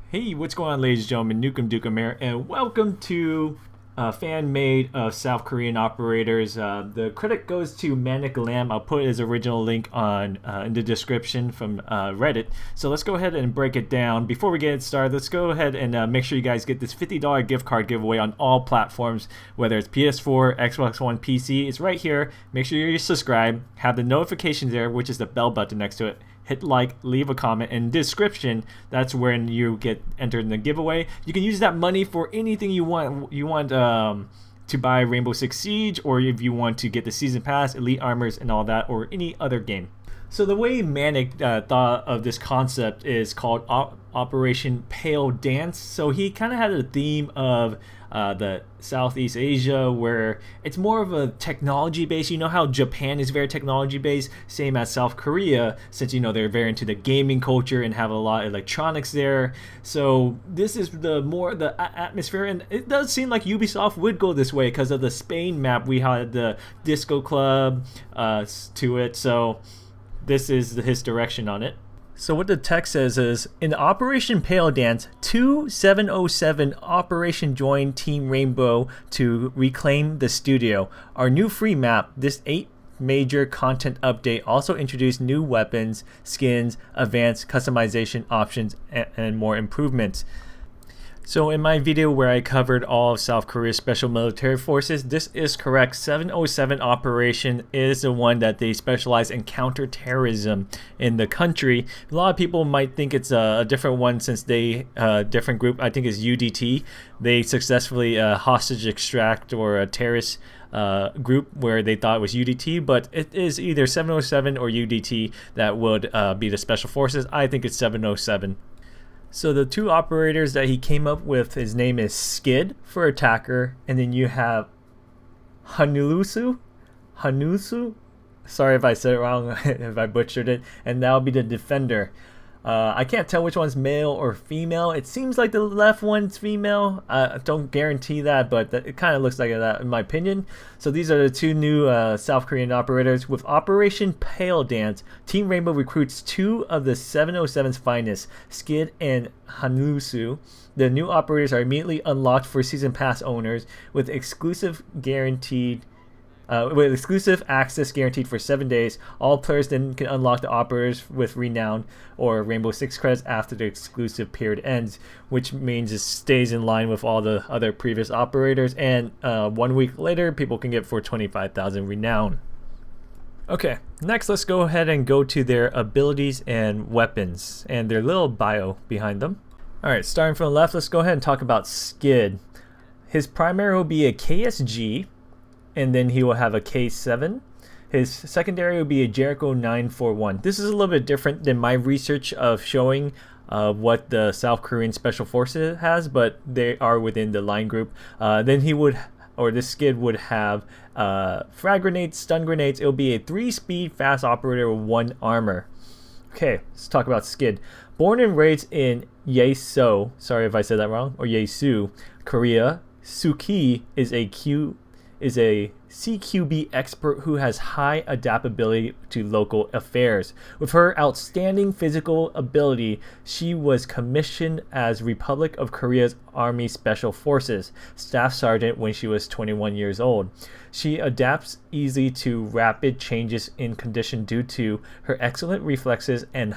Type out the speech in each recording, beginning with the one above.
Hey, what's going on, ladies and gentlemen? NukemDukem here, and welcome to fan made of South Korean operators. The credit goes to Manic Lamb. I'll put his original link on in the description from Reddit. So let's go ahead and break it down. Before we get started, let's go ahead and make sure you guys get this $50 gift card giveaway on all platforms, whether it's PS4, Xbox One, PC. It's right here. Make sure you subscribe. Have the notifications there, which is the bell button next to it. Hit like, leave a comment, and description. That's when you get entered in the giveaway. You can use that money for anything you want. You want to buy Rainbow Six Siege, or if you want to get the season pass, elite armors, and all that, or any other game. So the way Manic thought of this concept is called Operation Pale Dance. So he kind of had a theme of the Southeast Asia, where it's more of a technology base. You know how Japan is very technology based, same as South Korea, since they're very into the gaming culture and have a lot of electronics there. So this is the atmosphere, and it does seem like Ubisoft would go this way because of the Spain map. We had the disco club to it, so this is his direction on it. So what the text says is, in Operation Pale Dance, 2707 Operation joined Team Rainbow to reclaim the studio. Our new free map, this 8 major content update, also introduced new weapons, skins, advanced customization options, and more improvements. So in my video where I covered all of South Korea's special military forces, this is correct. 707 operation is the one that they specialize in counterterrorism in the country. A lot of people might think it's a different one since they different group. I think is UDT. They successfully hostage extract or a terrorist group where they thought it was UDT, but it is either 707 or UDT that would be the special forces. I think it's 707. So the two operators that he came up with, his name is Skid for attacker, and then you have Hanulso. Sorry if I said it wrong, if I butchered it, and that'll be the defender. I can't tell which one's male or female. It seems like the left one's female. I don't guarantee that, but it kind of looks like that in my opinion. So these are the two new South Korean operators. With Operation Pale Dance, Team Rainbow recruits 2 of the 707's finest, Skid and Hanulso. The new operators are immediately unlocked for season pass owners with exclusive access guaranteed for 7 days. All players then can unlock the operators with Renown or Rainbow Six credits after the exclusive period ends, which means it stays in line with all the other previous operators. And 1 week later, people can get for 25,000 Renown. Okay, next let's go ahead and go to their abilities and weapons and their little bio behind them. Alright, starting from the left, let's go ahead and talk about Skid. His primary will be a KSG, and then he will have a K7. His secondary will be a Jericho 941. This is a little bit different than my research of showing what the South Korean Special Forces has, but they are within the line group. Then he would, or this Skid would have frag grenades, stun grenades. It'll be a 3-speed fast operator with 1 armor. Okay, let's talk about Skid. Born and raised in Yeosu, sorry if I said that wrong, or Yeosu, Korea, Suki is a CQB expert who has high adaptability to local affairs. With her outstanding physical ability, she was commissioned as Republic of Korea's Army Special Forces Staff Sergeant when she was 21 years old. She adapts easily to rapid changes in condition due to her excellent reflexes and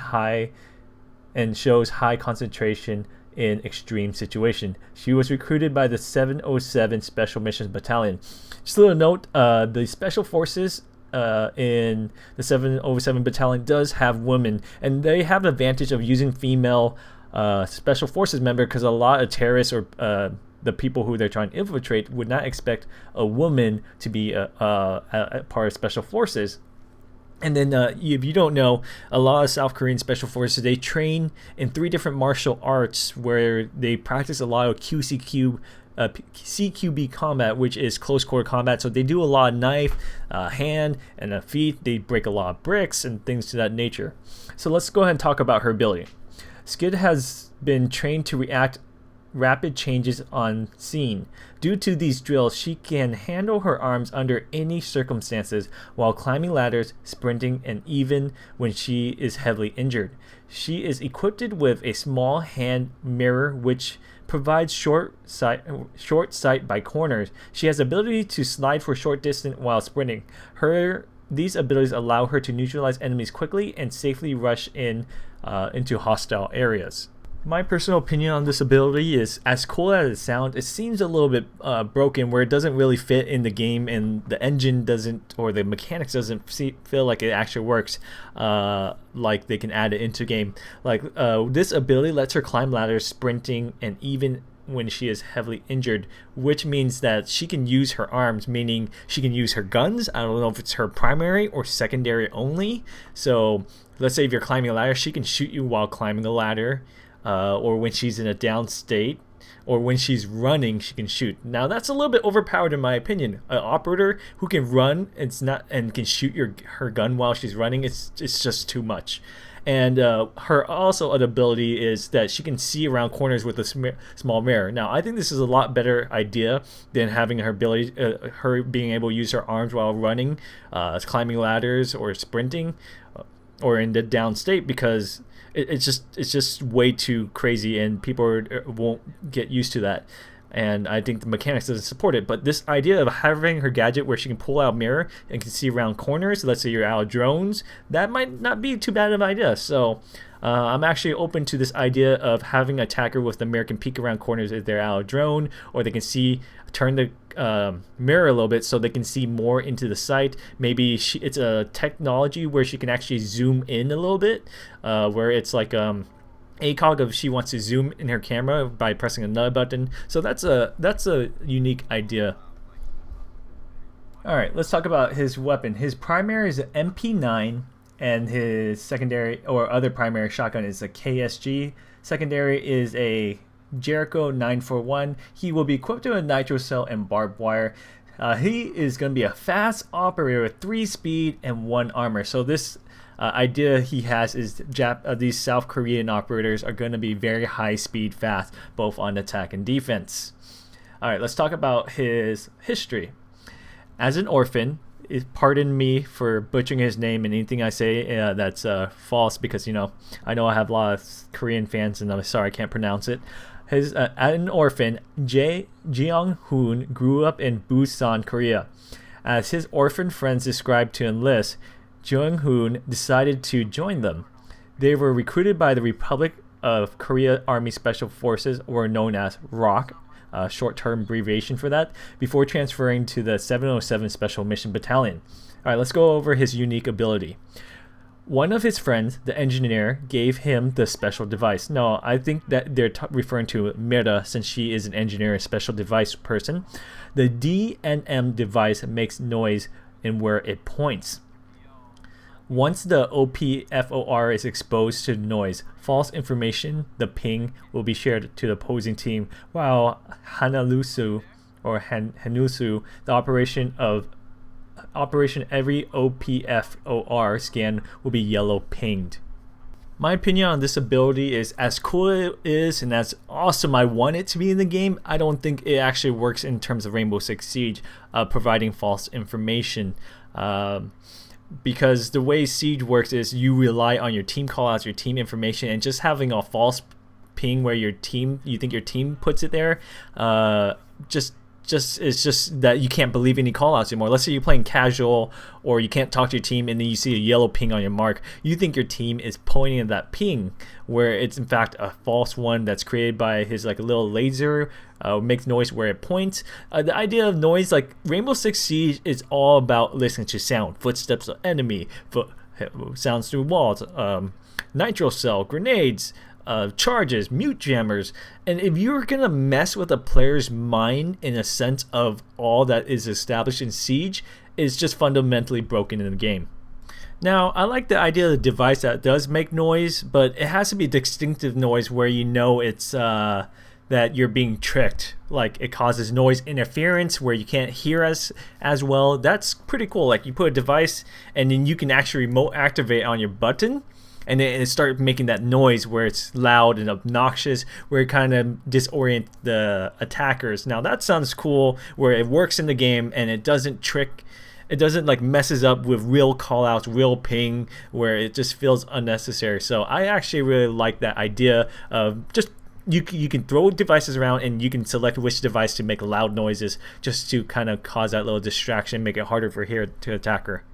shows high concentration in extreme situation. She was recruited by the 707 Special Missions Battalion. Just a little note, the Special Forces in the 707 Battalion does have women, and they have the advantage of using female Special Forces member because a lot of terrorists or the people who they're trying to infiltrate would not expect a woman to be a part of Special Forces. And then if you don't know, a lot of South Korean Special Forces, they train in 3 different martial arts where they practice a lot of CQB combat, which is close quarter combat. So they do a lot of knife, hand, and feet. They break a lot of bricks and things to that nature. So let's go ahead and talk about her ability. Skid has been trained to react rapid changes on scene. Due to these drills, she can handle her arms under any circumstances while climbing ladders, sprinting, and even when she is heavily injured. She is equipped with a small hand mirror which provides short sight by corners. She has the ability to slide for a short distance while sprinting. These abilities allow her to neutralize enemies quickly and safely rush into hostile areas. My personal opinion on this ability is, as cool as it sounds, it seems a little bit broken, where it doesn't really fit in the game, and the engine doesn't, or the mechanics doesn't feel like it actually works, like they can add it into game. Like this ability lets her climb ladders, sprinting, and even when she is heavily injured, which means that she can use her arms, meaning she can use her guns. I don't know if it's her primary or secondary only. So let's say if you're climbing a ladder, she can shoot you while climbing a ladder. Or when she's in a down state, or when she's running, she can shoot. Now that's a little bit overpowered in my opinion. An operator who can run and can shoot her gun while she's running, it's just too much. And her also an ability is that she can see around corners with a small mirror. Now I think this is a lot better idea than having her ability, her being able to use her arms while running, climbing ladders, or sprinting, or in the down state, because it's just way too crazy, and people won't get used to that. And I think the mechanics doesn't support it. But this idea of having her gadget where she can pull out a mirror and can see around corners, let's say you're out of drones, that might not be too bad of an idea. So I'm actually open to this idea of having an attacker with the mirror can peek around corners if they're out of drone, or they can turn the mirror a little bit so they can see more into the sight. Maybe it's a technology where she can actually zoom in a little bit, where it's like ACOG if she wants to zoom in her camera by pressing another button. So that's a unique idea. Alright, let's talk about his weapon. His primary is an MP9, and his secondary or other primary shotgun is a KSG. Secondary is a Jericho 941. He will be equipped with a nitro cell and barbed wire. He is going to be a fast operator with 3 speed and 1 armor. So this idea he has is these South Korean operators are going to be very high speed, fast, both on attack and defense. Alright, let's talk about his history. As an orphan, pardon me for butchering his name, and anything I say that's false, because I know I have a lot of Korean fans, and I'm sorry I can't pronounce it. As an orphan, Jeong-hoon grew up in Busan, Korea. As his orphan friends described to enlist, Jeong-hoon decided to join them. They were recruited by the Republic of Korea Army Special Forces, or known as ROK, short-term abbreviation for that, before transferring to the 707 Special Mission Battalion. Alright, let's go over his unique ability. One of his friends, the engineer, gave him the special device. No, I think that they're referring to Mira, since she is an engineer, a special device person. The DNM device makes noise in where it points. Once the OPFOR is exposed to the noise, false information, the ping, will be shared to the opposing team, while Hanulso, the operation every OPFOR scan will be yellow pinged. My opinion on this ability is, as cool it is and as awesome I want it to be in the game, I don't think it actually works in terms of Rainbow Six Siege, providing false information. Because the way Siege works is you rely on your team callouts, your team information, and just having a false ping where you think your team puts it there, it's just that you can't believe any callouts anymore. Let's say you're playing casual, or you can't talk to your team, and then you see a yellow ping on your mark. You think your team is pointing at that ping, where it's in fact a false one that's created by his like a little laser, makes noise where it points. The idea of noise, like Rainbow Six Siege, is all about listening to sound, footsteps of enemy, sounds through walls, nitro cell, grenades, charges, mute jammers. And if you're gonna mess with a player's mind in a sense of all that is established in Siege, it's just fundamentally broken in the game. Now, I like the idea of the device that does make noise, but it has to be distinctive noise where you know it's that you're being tricked. Like it causes noise interference where you can't hear as well. That's pretty cool. Like you put a device and then you can actually remote activate on your button, and it started making that noise where it's loud and obnoxious, where it kind of disorient the attackers. Now that sounds cool, where it works in the game and it doesn't like messes up with real callouts, real ping, where it just feels unnecessary. So I actually really like that idea of just you can throw devices around and you can select which device to make loud noises, just to kind of cause that little distraction, make it harder for here to attacker.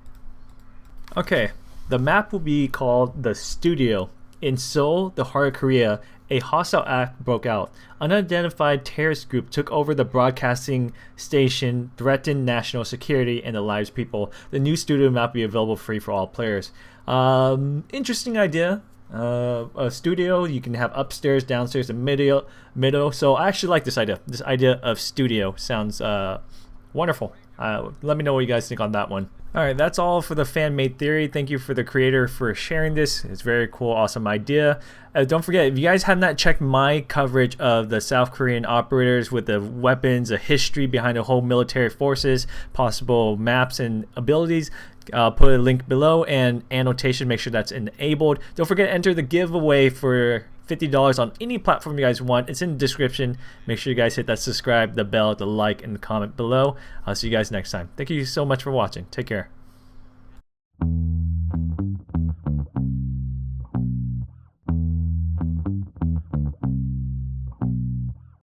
Okay, the map will be called the Studio. In Seoul, the heart of Korea, a hostile act broke out. Unidentified terrorist group took over the broadcasting station, threatened national security and the lives of people. The new studio map will be available free for all players. Interesting idea. A studio, you can have upstairs, downstairs, and middle. So I actually like this idea. This idea of studio sounds wonderful. Let me know what you guys think on that one. Alright, that's all for the fan-made theory. Thank you for the creator for sharing this. It's very cool, awesome idea. Don't forget, if you guys have not checked my coverage of the South Korean operators with the weapons, the history behind the whole military forces, possible maps and abilities, put a link below and annotation, make sure that's enabled. Don't forget to enter the giveaway for $50 on any platform you guys want. It's in the description. Make sure you guys hit that subscribe, the bell, the like, and the comment below. I'll see you guys next time. Thank you so much for watching. Take care.